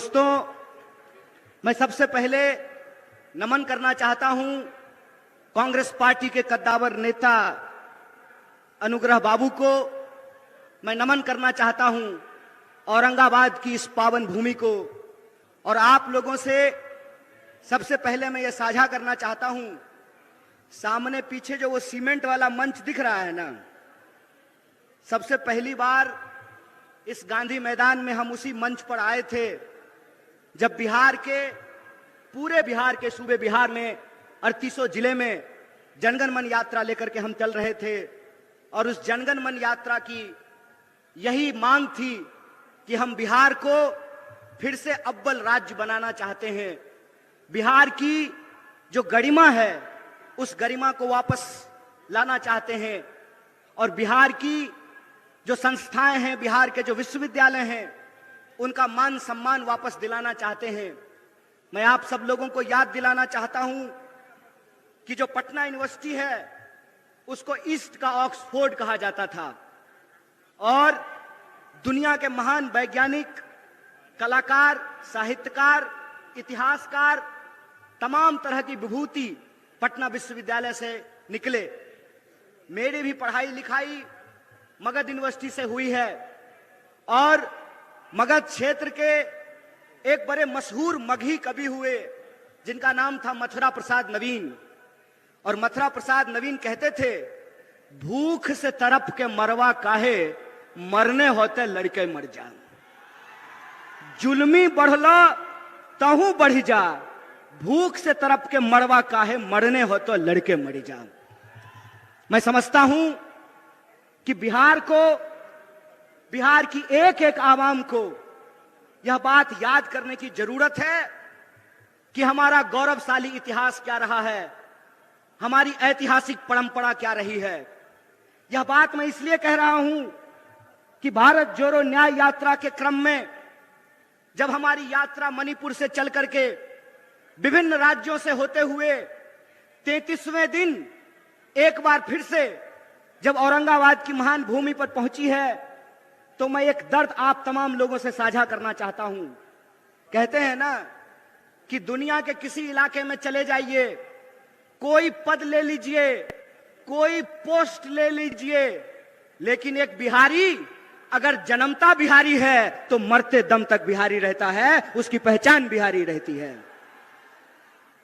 दोस्तों, मैं सबसे पहले नमन करना चाहता हूं कांग्रेस पार्टी के कद्दावर नेता अनुग्रह बाबू को। मैं नमन करना चाहता हूं औरंगाबाद की इस पावन भूमि को। और आप लोगों से सबसे पहले मैं ये साझा करना चाहता हूं, सामने पीछे जो वो सीमेंट वाला मंच दिख रहा है ना, सबसे पहली बार इस गांधी मैदान में हम उसी मंच पर आए थे जब पूरे बिहार के सूबे बिहार में 38 जिले में जनगण मन यात्रा लेकर के हम चल रहे थे। और उस जनगण मन यात्रा की यही मांग थी कि हम बिहार को फिर से अव्वल राज्य बनाना चाहते हैं। बिहार की जो गरिमा है उस गरिमा को वापस लाना चाहते हैं और बिहार की जो संस्थाएं हैं, बिहार के जो विश्वविद्यालय हैं, उनका मान सम्मान वापस दिलाना चाहते हैं। मैं आप सब लोगों को याद दिलाना चाहता हूं कि जो पटना यूनिवर्सिटी है उसको ईस्ट का ऑक्सफोर्ड कहा जाता था और दुनिया के महान वैज्ञानिक, कलाकार, साहित्यकार, इतिहासकार, तमाम तरह की विभूति पटना विश्वविद्यालय से निकले। मेरी भी पढ़ाई लिखाई मगध यूनिवर्सिटी से हुई है और मगध क्षेत्र के एक बड़े मशहूर मगही कवि हुए जिनका नाम था मथुरा प्रसाद नवीन। और मथुरा प्रसाद नवीन कहते थे, भूख से तरफ के मरवा काहे, मरने होते लड़के मर जा। जुल्मी बढ़ला तहू बढ़ जा, भूख से तरफ के मरवा काहे, मरने हो तो लड़के मर जा। मैं समझता हूं कि बिहार की एक एक आवाम को यह बात याद करने की जरूरत है कि हमारा गौरवशाली इतिहास क्या रहा है, हमारी ऐतिहासिक परंपरा क्या रही है। यह बात मैं इसलिए कह रहा हूं कि भारत जोड़ो न्याय यात्रा के क्रम में जब हमारी यात्रा मणिपुर से चल करके विभिन्न राज्यों से होते हुए 33वें दिन एक बार फिर से जब औरंगाबाद की महान भूमि पर पहुंची है, तो मैं एक दर्द आप तमाम लोगों से साझा करना चाहता हूं। कहते हैं ना कि दुनिया के किसी इलाके में चले जाइए, कोई पद ले लीजिए, कोई पोस्ट ले लीजिए, लेकिन एक बिहारी अगर जन्मता बिहारी है तो मरते दम तक बिहारी रहता है, उसकी पहचान बिहारी रहती है।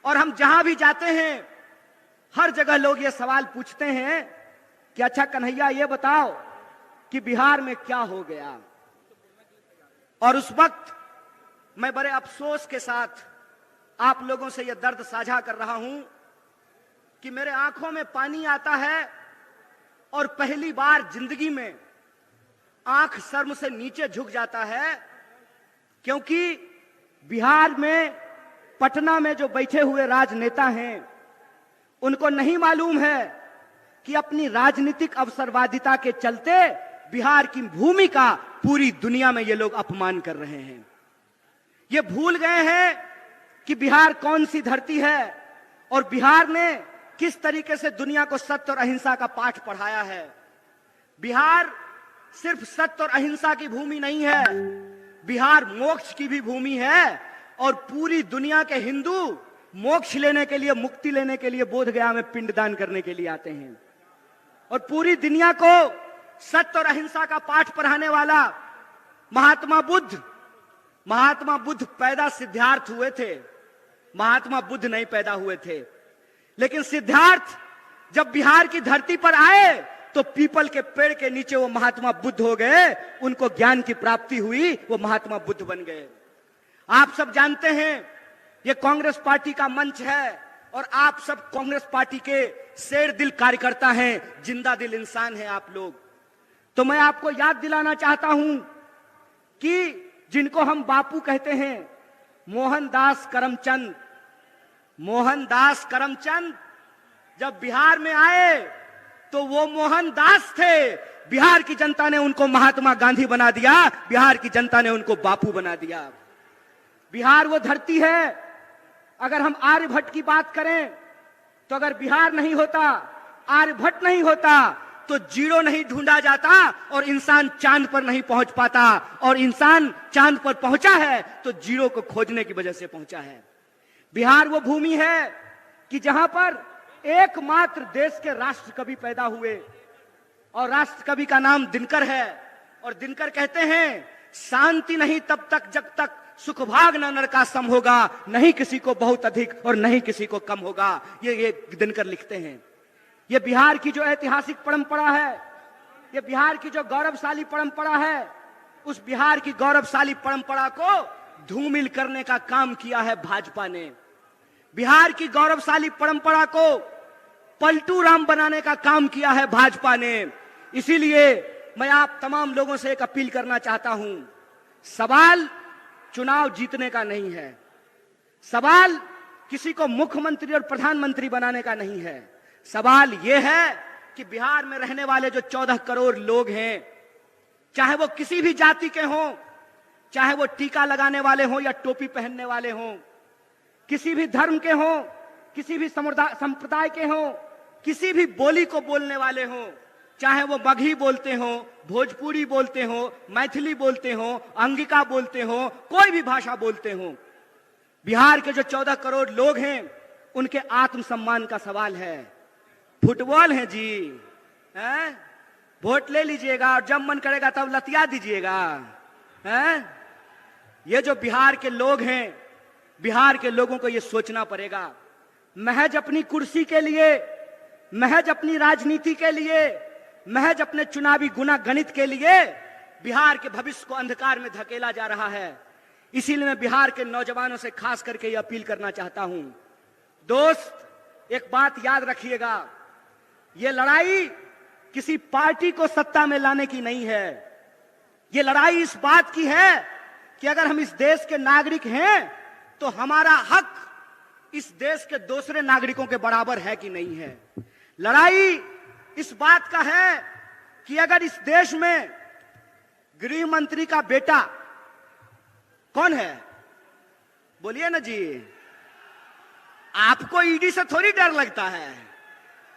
और हम जहां भी जाते हैं हर जगह लोग ये सवाल पूछते हैं कि अच्छा कन्हैया ये बताओ कि बिहार में क्या हो गया। और उस वक्त मैं बड़े अफसोस के साथ आप लोगों से यह दर्द साझा कर रहा हूं कि मेरे आंखों में पानी आता है और पहली बार जिंदगी में आंख शर्म से नीचे झुक जाता है, क्योंकि बिहार में पटना में जो बैठे हुए राजनेता हैं उनको नहीं मालूम है कि अपनी राजनीतिक अवसरवादिता के चलते बिहार की भूमि का पूरी दुनिया में ये लोग अपमान कर रहे हैं। ये भूल गए हैं कि बिहार कौन सी धरती है और बिहार ने किस तरीके से दुनिया को सत्य और अहिंसा का पाठ पढ़ाया है। बिहार सिर्फ सत्य और अहिंसा की भूमि नहीं है, बिहार मोक्ष की भी भूमि है और पूरी दुनिया के हिंदू मोक्ष लेने के लिए, मुक्ति लेने के लिए बोधगया में पिंडदान करने के लिए आते हैं। और पूरी दुनिया को सत्य और अहिंसा का पाठ पढ़ाने वाला महात्मा बुद्ध पैदा सिद्धार्थ हुए थे, महात्मा बुद्ध नहीं पैदा हुए थे। लेकिन सिद्धार्थ जब बिहार की धरती पर आए तो पीपल के पेड़ के नीचे वो महात्मा बुद्ध हो गए, उनको ज्ञान की प्राप्ति हुई, वो महात्मा बुद्ध बन गए। आप सब जानते हैं ये कांग्रेस पार्टी का मंच है और आप सब कांग्रेस पार्टी के शेर दिल कार्यकर्ता हैं, जिंदा दिल इंसान हैं आप लोग। तो मैं आपको याद दिलाना चाहता हूं कि जिनको हम बापू कहते हैं, मोहनदास करमचंद जब बिहार में आए तो वो मोहनदास थे, बिहार की जनता ने उनको महात्मा गांधी बना दिया, बिहार की जनता ने उनको बापू बना दिया। बिहार वो धरती है, अगर हम आर्यभट्ट की बात करें तो अगर बिहार नहीं होता, आर्यभट्ट नहीं होता तो जीरो नहीं ढूंढा जाता और इंसान चांद पर नहीं पहुंच पाता, और इंसान चांद पर पहुंचा है तो जीरो को खोजने की वजह से पहुंचा है। बिहार वो भूमि है कि जहां पर एकमात्र देश के राष्ट्र कवि पैदा हुए, और राष्ट्र कवि का नाम दिनकर है। और दिनकर कहते हैं, शांति नहीं तब तक जब तक सुख भाग न नरकासम होगा, नहीं किसी को बहुत अधिक और नहीं किसी को कम होगा। ये दिनकर लिखते हैं। ये बिहार की जो ऐतिहासिक परंपरा है, ये बिहार की जो गौरवशाली परंपरा है, उस बिहार की गौरवशाली परंपरा को धूमिल करने का काम किया है भाजपा ने। बिहार की गौरवशाली परंपरा को पलटू राम बनाने का काम किया है भाजपा ने। इसीलिए मैं आप तमाम लोगों से एक अपील करना चाहता हूं, सवाल चुनाव जीतने का नहीं है, सवाल किसी को मुख्यमंत्री और प्रधानमंत्री बनाने का नहीं है। सवाल यह है कि बिहार में रहने वाले जो 14 करोड़ लोग हैं, चाहे वो किसी भी जाति के हों, चाहे वो टीका लगाने वाले हों या टोपी पहनने वाले हों, किसी भी धर्म के हों, किसी भी संप्रदाय के हों, किसी भी बोली को बोलने वाले हों, चाहे वो मगही बोलते हो, भोजपुरी बोलते हो, मैथिली बोलते हो, अंगिका बोलते हो, कोई भी भाषा बोलते हो, बिहार के जो 14 करोड़ लोग हैं उनके आत्मसम्मान का सवाल है। फुटबॉल है जी, हैं? वोट ले लीजिएगा और जब मन करेगा तब लतिया दीजिएगा, हैं? ये जो बिहार के लोग हैं, बिहार के लोगों को ये सोचना पड़ेगा। महज अपनी कुर्सी के लिए, महज अपनी राजनीति के लिए, महज अपने चुनावी गुना गणित के लिए बिहार के भविष्य को अंधकार में धकेला जा रहा है। इसीलिए मैं बिहार के नौजवानों से खास करके ये अपील करना चाहता हूं, दोस्त एक बात याद रखिएगा, ये लड़ाई किसी पार्टी को सत्ता में लाने की नहीं है। ये लड़ाई इस बात की है कि अगर हम इस देश के नागरिक हैं तो हमारा हक इस देश के दूसरे नागरिकों के बराबर है कि नहीं है। लड़ाई इस बात का है कि अगर इस देश में गृह मंत्री का बेटा कौन है, बोलिए ना जी, आपको ईडी से थोड़ी डर लगता है।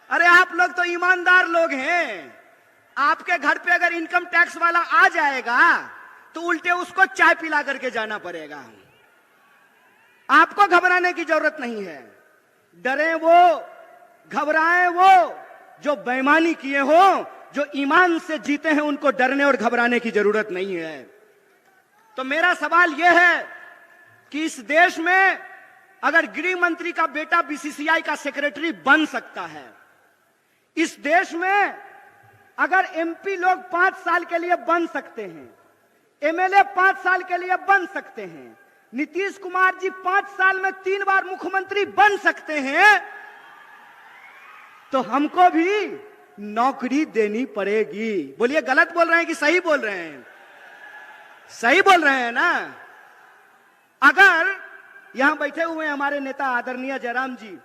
अरे आप लोग तो ईमानदार लोग हैं। आपके घर पे अगर इनकम टैक्स वाला आ जाएगा तो उल्टे उसको चाय पिला करके जाना पड़ेगा। आपको घबराने की जरूरत नहीं है। डरे वो, घबराए वो जो बेईमानी किए हो, जो ईमान से जीते हैं, उनको डरने और घबराने की जरूरत नहीं है। तो मेरा सवाल यह है कि इस देश में अगर गृह मंत्री का बेटा बीसीसीआई का सेक्रेटरी बन सकता है, इस देश में अगर एमपी लोग 5 साल के लिए बन सकते हैं, एमएलए 5 साल के लिए बन सकते हैं, नीतीश कुमार जी 5 साल में 3 बार मुख्यमंत्री बन सकते हैं, तो हमको भी नौकरी देनी पड़ेगी। बोलिए गलत बोल रहे हैं कि सही बोल रहे हैं? सही बोल रहे हैं ना? अगर यहां बैठे हुए हमारे नेता आदरणीय जयराम जी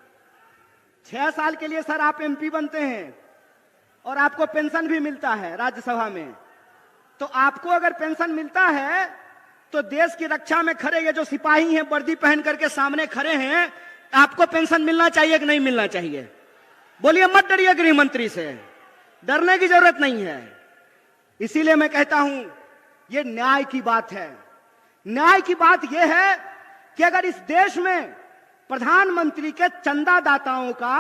6 साल के लिए सर आप एमपी बनते हैं और आपको पेंशन भी मिलता है राज्यसभा में, तो आपको अगर पेंशन मिलता है तो देश की रक्षा में खड़े ये जो सिपाही हैं वर्दी पहन करके सामने खड़े हैं, आपको पेंशन मिलना चाहिए कि नहीं मिलना चाहिए? बोलिए, मत डरिए गृह मंत्री से, डरने की जरूरत नहीं है। इसीलिए मैं कहता हूं ये न्याय की बात है। न्याय की बात यह है कि अगर इस देश में प्रधानमंत्री के चंदादाताओं का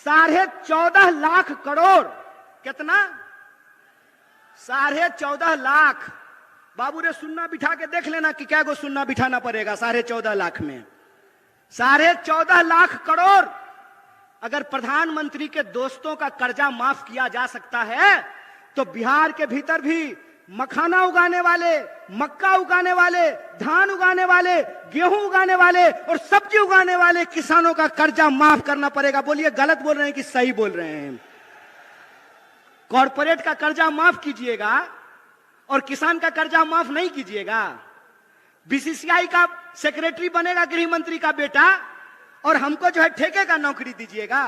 14.5 लाख करोड़, कितना? 14.5 लाख। बाबू रे सुन्ना बिठा के देख लेना कि क्या को सुन्ना बिठाना पड़ेगा 14.5 लाख में। 14.5 लाख करोड़ अगर प्रधानमंत्री के दोस्तों का कर्जा माफ किया जा सकता है, तो बिहार के भीतर भी मखाना उगाने वाले, मक्का उगाने वाले, धान उगाने वाले, गेहूं उगाने वाले और सब्जी उगाने वाले किसानों का कर्जा माफ करना पड़ेगा। बोलिए गलत बोल रहे हैं कि सही बोल रहे हैं? कॉर्पोरेट का कर्जा माफ कीजिएगा और किसान का कर्जा माफ नहीं कीजिएगा। बीसीसीआई का सेक्रेटरी बनेगा गृह मंत्री का बेटा और हमको जो है ठेके का नौकरी दीजिएगा।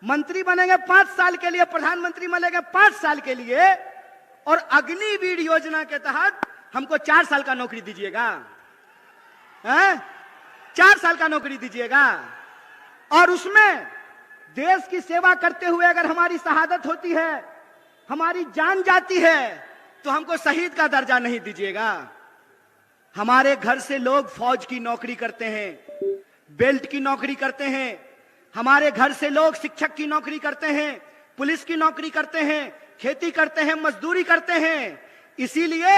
मंत्री बनेंगे 5 साल के लिए, प्रधानमंत्री बनेंगे 5 साल के लिए, और अग्निवीर योजना के तहत हमको 4 साल का नौकरी दीजिएगा। 4 साल का नौकरी दीजिएगा और उसमें देश की सेवा करते हुए अगर हमारी शहादत होती है, हमारी जान जाती है, तो हमको शहीद का दर्जा नहीं दीजिएगा। हमारे घर से लोग फौज की नौकरी करते हैं, बेल्ट की नौकरी करते हैं, हमारे घर से लोग शिक्षक की नौकरी करते हैं, पुलिस की नौकरी करते हैं, खेती करते हैं, मजदूरी करते हैं। इसीलिए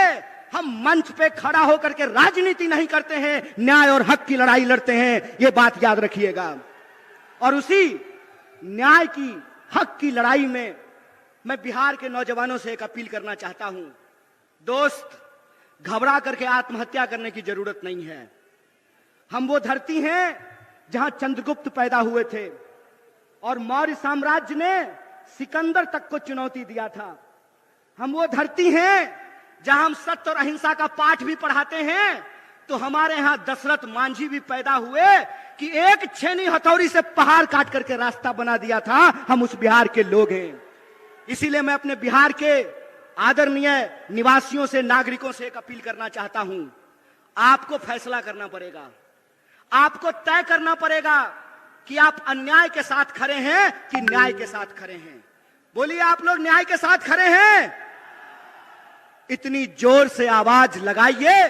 हम मंच पे खड़ा होकर के राजनीति नहीं करते हैं, न्याय और हक की लड़ाई लड़ते हैं। ये बात याद रखिएगा। और उसी न्याय की, हक की लड़ाई में मैं बिहार के नौजवानों से एक अपील करना चाहता हूं। दोस्त, घबरा करके आत्महत्या करने की जरूरत नहीं है। हम वो धरती हैं जहां चंद्रगुप्त पैदा हुए थे और मौर्य साम्राज्य ने सिकंदर तक को चुनौती दिया था। हम वो धरती हैं जहां हम सत्य और अहिंसा का पाठ भी पढ़ाते हैं। तो हमारे यहां दशरथ मांझी भी पैदा हुए कि एक छेनी हथौड़ी से पहाड़ काट करके रास्ता बना दिया था। हम उस बिहार के लोग हैं। इसीलिए मैं अपने बिहार के आदरणीय निवासियों से, नागरिकों से एक अपील करना चाहता हूं। आपको फैसला करना पड़ेगा, आपको तय करना पड़ेगा कि आप अन्याय के साथ खड़े हैं कि न्याय के साथ खड़े हैं। बोलिए, आप लोग न्याय के साथ खड़े हैं? इतनी जोर से आवाज लगाइए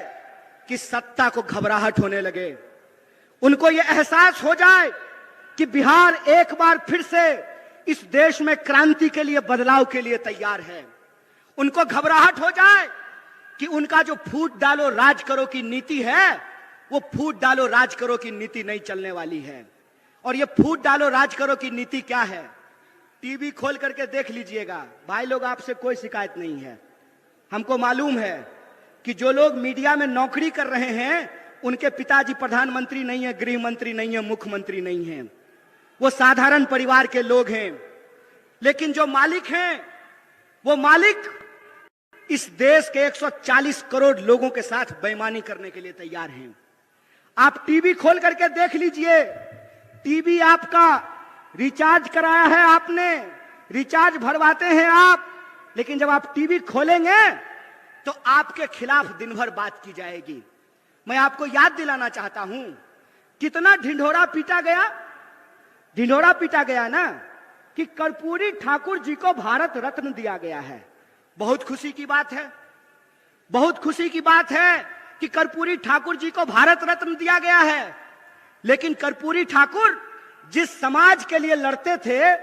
कि सत्ता को घबराहट होने लगे, उनको यह एहसास हो जाए कि बिहार एक बार फिर से इस देश में क्रांति के लिए, बदलाव के लिए तैयार है। उनको घबराहट हो जाए कि उनका जो फूट डालो राज करो की नीति है, वो फूट डालो राज करो की नीति नहीं चलने वाली है। और ये फूट डालो राज करो की नीति क्या है? टीवी खोल करके देख लीजिएगा। भाई लोग, आपसे कोई शिकायत नहीं है। हमको मालूम है कि जो लोग मीडिया में नौकरी कर रहे हैं, उनके पिताजी प्रधानमंत्री नहीं है, गृह मंत्री नहीं है, मुख्यमंत्री नहीं है। वो साधारण परिवार के लोग हैं। लेकिन जो मालिक हैं, वो मालिक इस देश के 140 करोड़ लोगों के साथ बेईमानी करने के लिए तैयार हैं। आप टीवी खोल करके देख लीजिए। टीवी आपका रिचार्ज कराया है आपने, रिचार्ज भरवाते हैं आप, लेकिन जब आप टीवी खोलेंगे तो आपके खिलाफ दिन भर बात की जाएगी। मैं आपको याद दिलाना चाहता हूं, कितना ढिंढोरा पीटा गया। ढिंढोरा पीटा गया ना कि कर्पूरी ठाकुर जी को भारत रत्न दिया गया है। बहुत खुशी की बात है, बहुत खुशी की बात है कि कर्पूरी ठाकुर जी को भारत रत्न दिया गया है। लेकिन कर्पूरी ठाकुर जिस समाज के लिए लड़ते थे,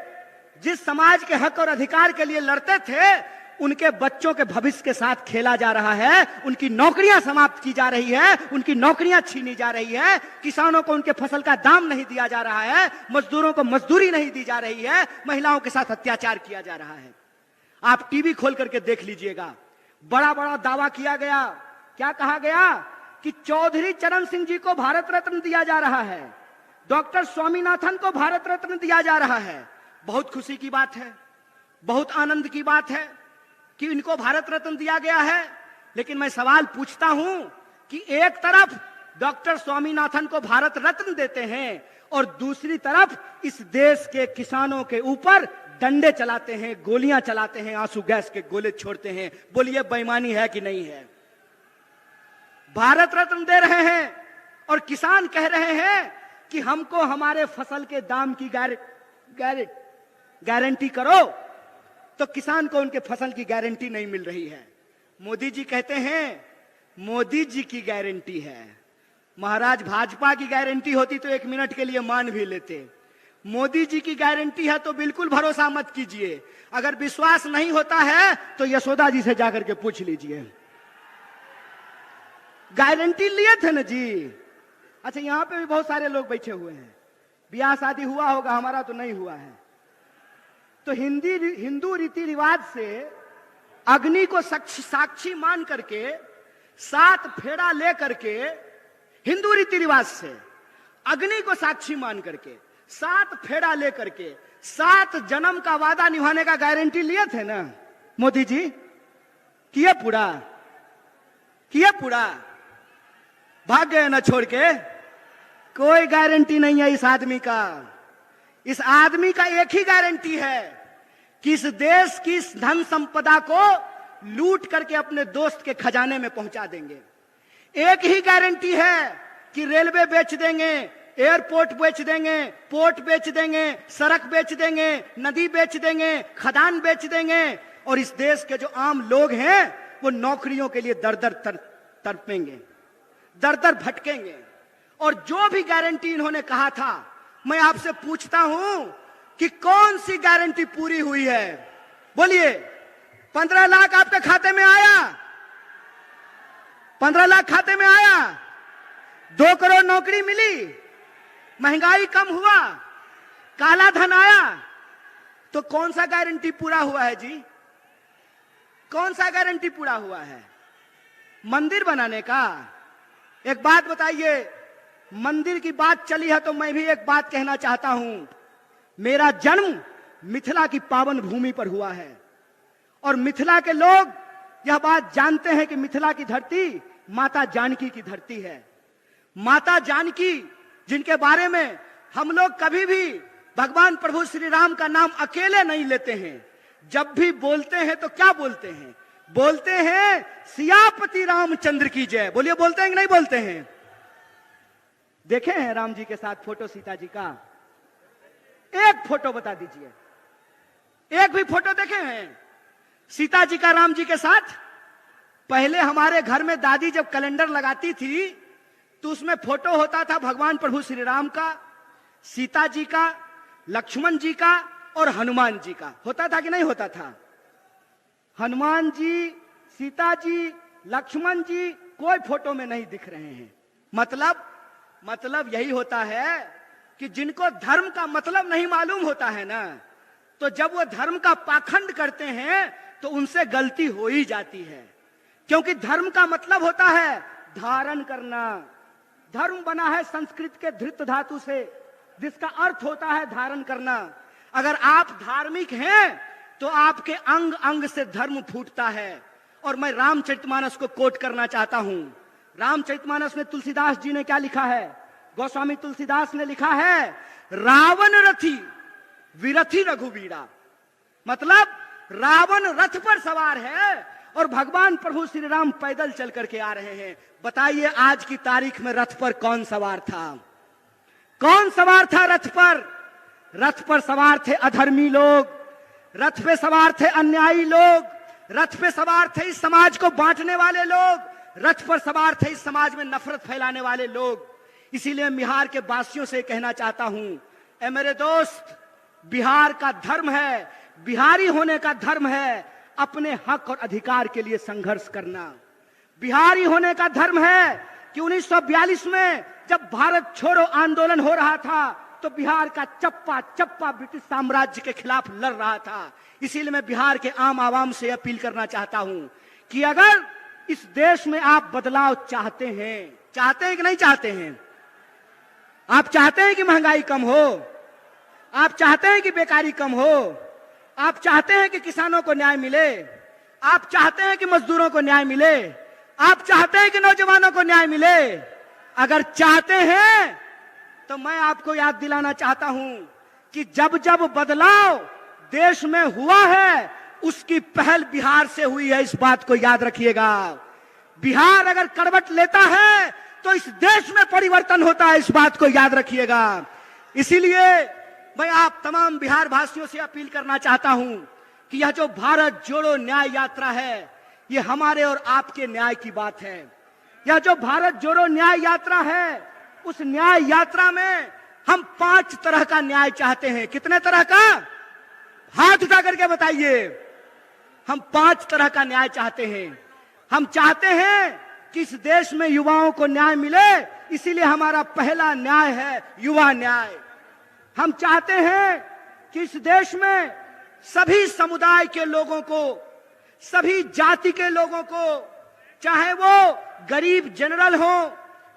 जिस समाज के हक और अधिकार के लिए लड़ते थे, उनके बच्चों के भविष्य के साथ खेला जा रहा है। उनकी नौकरियां समाप्त की जा रही है, उनकी नौकरियां छीनी जा रही है, किसानों को उनके फसल का दाम नहीं दिया जा रहा है, मजदूरों को मजदूरी नहीं दी जा रही है, महिलाओं के साथ अत्याचार किया जा रहा है। आप टीवी खोल करके देख लीजिएगा। बड़ा बड़ा दावा किया गया। क्या कहा गया कि चौधरी चरण सिंह जी को भारत रत्न दिया जा रहा है, डॉक्टर स्वामीनाथन को भारत रत्न दिया जा रहा है। बहुत खुशी की बात है, बहुत आनंद की बात है कि इनको भारत रत्न दिया गया है। लेकिन मैं सवाल पूछता हूं कि एक तरफ डॉक्टर स्वामीनाथन को भारत रत्न देते हैं और दूसरी तरफ इस देश के किसानों के ऊपर डंडे चलाते हैं, गोलियां चलाते हैं, आंसू गैस के गोले छोड़ते हैं। बोलिए, बेईमानी है कि नहीं है? भारत रत्न दे रहे हैं और किसान कह रहे हैं कि हमको हमारे फसल के दाम की गारंटी करो, तो किसान को उनके फसल की गारंटी नहीं मिल रही है। मोदी जी कहते हैं मोदी जी की गारंटी है। महाराज, भाजपा की गारंटी होती तो 1 मिनट के लिए मान भी लेते। मोदी जी की गारंटी है तो बिल्कुल भरोसा मत कीजिए। अगर विश्वास नहीं होता है तो यशोदा जी से जाकर के पूछ लीजिए। गारंटी लिए थे ना जी। अच्छा, यहां पे भी बहुत सारे लोग बैठे हुए हैं। ब्याह शादी हुआ होगा, हमारा तो नहीं हुआ है। तो हिंदू रीति रिवाज से अग्नि को साक्षी मान करके 7 फेरा ले करके, हिंदू रीति रिवाज से अग्नि को साक्षी मान करके 7 फेरा ले करके 7 जन्म का वादा निभाने का गारंटी लिए थे ना मोदी जी। किए पूरा? किए पूरा? भाग गए ना छोड़ के? कोई गारंटी नहीं है इस आदमी का। इस आदमी का एक ही गारंटी है कि इस देश की धन संपदा को लूट करके अपने दोस्त के खजाने में पहुंचा देंगे। एक ही गारंटी है कि रेलवे बेच देंगे, एयरपोर्ट बेच देंगे, पोर्ट बेच देंगे, सड़क बेच देंगे, नदी बेच देंगे, खदान बेच देंगे, और इस देश के जो आम लोग हैं वो नौकरियों के लिए दर दर तड़पेंगे, दर दर भटकेंगे। और जो भी गारंटी इन्होंने कहा था, मैं आपसे पूछता हूं कि कौन सी गारंटी पूरी हुई है? बोलिए। 15 लाख आपके खाते में आया? 15 लाख खाते में आया? 2 करोड़ नौकरी मिली? महंगाई कम हुआ? काला धन आया? तो कौन सा गारंटी पूरा हुआ है जी? कौन सा गारंटी पूरा हुआ है? मंदिर बनाने का? एक बात बताइए, मंदिर की बात चली है तो मैं भी एक बात कहना चाहता हूं। मेरा जन्म मिथिला की पावन भूमि पर हुआ है और मिथिला के लोग यह बात जानते हैं कि मिथिला की धरती माता जानकी की धरती है। माता जानकी जिनके बारे में हम लोग कभी भी भगवान प्रभु श्री राम का नाम अकेले नहीं लेते हैं। जब भी बोलते हैं तो क्या बोलते हैं? बोलते हैं सियापति रामचंद्र की जय। बोलिए, बोलते हैं कि नहीं बोलते हैं? देखे हैं राम जी के साथ फोटो सीता जी का? एक फोटो बता दीजिए, एक भी फोटो देखे हैं सीता जी का राम जी के साथ? पहले हमारे घर में दादी जब कैलेंडर लगाती थी तो उसमें फोटो होता था भगवान प्रभु श्री राम का, सीता जी का, लक्ष्मण जी का और हनुमान जी का। होता था कि नहीं होता था? हनुमान जी, सीता जी, लक्ष्मण जी कोई फोटो में नहीं दिख रहे हैं। मतलब यही होता है कि जिनको धर्म का मतलब नहीं मालूम होता है ना, तो जब वो धर्म का पाखंड करते हैं तो उनसे गलती हो ही जाती है। क्योंकि धर्म का मतलब होता है धारण करना। धर्म बना है संस्कृत के धृत धातु से, जिसका अर्थ होता है धारण करना। अगर आप धार्मिक हैं तो आपके अंग अंग से धर्म फूटता है। और मैं रामचरितमानस को कोट करना चाहता हूं। रामचरितमानस में तुलसीदास जी ने क्या लिखा है? गोस्वामी तुलसीदास ने लिखा है, रावण रथी विरथी रघुवीरा। मतलब रावण रथ पर सवार है और भगवान प्रभु श्री राम पैदल चल करके आ रहे हैं। बताइए आज की तारीख में रथ पर कौन सवार था? कौन सवार था रथ पर? रथ पर सवार थे अधर्मी लोग, रथ पे सवार थे अन्यायी लोग, रथ पे सवार थे इस समाज को बांटने वाले लोग, रथ पर सवार थे इस समाज में नफरत फैलाने वाले लोग। इसीलिए बिहार के वासियों से कहना चाहता हूं, ए मेरे दोस्त, बिहार का धर्म है, बिहारी होने का धर्म है अपने हक और अधिकार के लिए संघर्ष करना। बिहारी होने का धर्म है कि 1942 में जब भारत छोड़ो आंदोलन हो रहा था तो बिहार का चप्पा चप्पा ब्रिटिश साम्राज्य के खिलाफ लड़ रहा था। इसीलिए मैं बिहार के आम आवाम से अपील करना चाहता हूं कि अगर इस देश में आप बदलाव चाहते हैं कि नहीं चाहते हैं? आप चाहते हैं कि महंगाई कम हो? आप चाहते हैं कि बेकारी कम हो? आप चाहते हैं कि किसानों को न्याय मिले? आप चाहते हैं कि मजदूरों को न्याय मिले? आप चाहते हैं कि नौजवानों को न्याय मिले? अगर चाहते हैं तो मैं आपको याद दिलाना चाहता हूं कि जब जब बदलाव देश में हुआ है उसकी पहल बिहार से हुई है। इस बात को याद रखिएगा। बिहार अगर करवट लेता है तो इस देश में परिवर्तन होता है। इस बात को याद रखिएगा। इसीलिए मैं आप तमाम बिहार वासियों से अपील करना चाहता हूं कि यह जो भारत जोड़ो न्याय यात्रा है, ये हमारे और आपके न्याय की बात है। यह जो भारत जोड़ो न्याय यात्रा है, उस न्याय यात्रा में हम 5 तरह का न्याय चाहते हैं। कितने तरह का? हाथ उठा करके बताइए। हम 5 तरह का न्याय चाहते हैं। हम चाहते हैं कि इस देश में युवाओं को न्याय मिले, इसीलिए हमारा पहला न्याय है युवा न्याय। हम चाहते हैं कि इस देश में सभी समुदाय के लोगों को, सभी जाति के लोगों को, चाहे वो गरीब जनरल हो,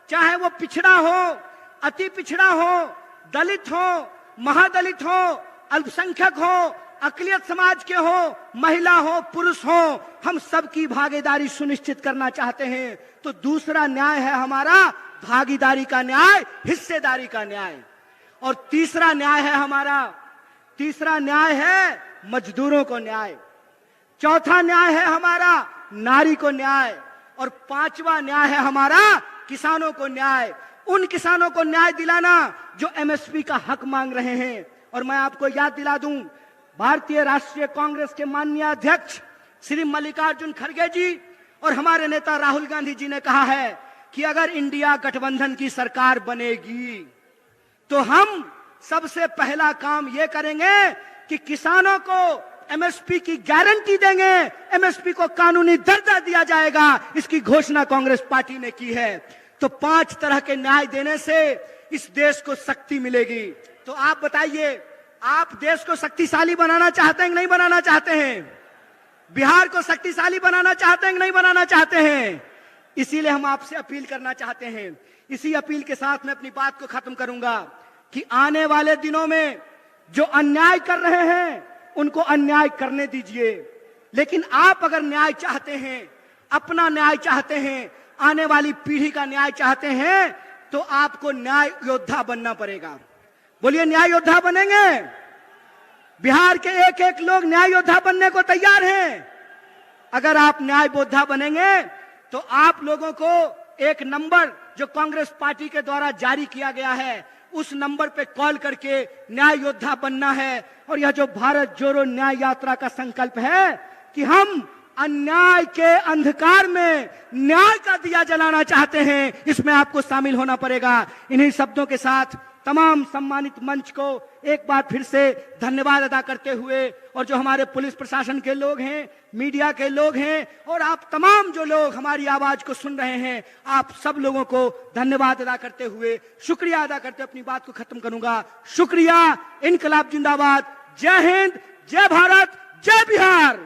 चाहे वो पिछड़ा हो, अति पिछड़ा हो, दलित हो, महादलित हो, अल्पसंख्यक हो, अकलियत समाज के हो, महिला हो, पुरुष हो, हम सबकी भागीदारी सुनिश्चित करना चाहते हैं। तो दूसरा न्याय है हमारा भागीदारी का न्याय, हिस्सेदारी का न्याय। और तीसरा न्याय है मजदूरों को न्याय। चौथा न्याय है हमारा नारी को न्याय। और 5वां न्याय है हमारा किसानों को न्याय। उन किसानों को न्याय दिलाना जो एमएसपी का हक मांग रहे हैं। और मैं आपको याद दिला दूं, भारतीय राष्ट्रीय कांग्रेस के माननीय अध्यक्ष श्री मल्लिकार्जुन खड़गे जी और हमारे नेता राहुल गांधी जी ने कहा है कि अगर इंडिया गठबंधन की सरकार बनेगी तो हम सबसे पहला काम यह करेंगे कि किसानों को एमएसपी की गारंटी देंगे, एमएसपी को कानूनी दर्जा दिया जाएगा। इसकी घोषणा कांग्रेस पार्टी ने की है। तो 5 तरह के न्याय देने से इस देश को शक्ति मिलेगी। तो आप बताइए, आप देश को शक्तिशाली बनाना चाहते हैं कि नहीं बनाना चाहते हैं? बिहार को शक्तिशाली बनाना चाहते हैं कि नहीं बनाना चाहते हैं? इसीलिए हम आपसे अपील करना चाहते हैं। इसी अपील के साथ मैं अपनी बात को खत्म करूंगा कि आने वाले दिनों में जो अन्याय कर रहे हैं उनको अन्याय करने दीजिए, लेकिन आप अगर न्याय चाहते हैं, अपना न्याय चाहते हैं, आने वाली पीढ़ी का न्याय चाहते हैं, तो आपको न्याय योद्धा बनना पड़ेगा। बोलिए, न्याय योद्धा बनेंगे? बिहार के एक एक लोग न्याय योद्धा बनने को तैयार हैं। अगर आप न्याय योद्धा बनेंगे तो आप लोगों को एक नंबर जो कांग्रेस पार्टी के द्वारा जारी किया गया है, उस नंबर पे कॉल करके न्याय योद्धा बनना है। और यह जो भारत जोड़ो न्याय यात्रा का संकल्प है कि हम अन्याय के अंधकार में न्याय का दिया जलाना चाहते हैं, इसमें आपको शामिल होना पड़ेगा। इन्हीं शब्दों के साथ तमाम सम्मानित मंच को एक बार फिर से धन्यवाद अदा करते हुए, और जो हमारे पुलिस प्रशासन के लोग हैं, मीडिया के लोग हैं, और आप तमाम जो लोग हमारी आवाज को सुन रहे हैं, आप सब लोगों को धन्यवाद अदा करते हुए, शुक्रिया अदा करते अपनी बात को खत्म करूंगा। शुक्रिया। इनकलाब जिंदाबाद। जय हिंद, जय भारत, जय बिहार।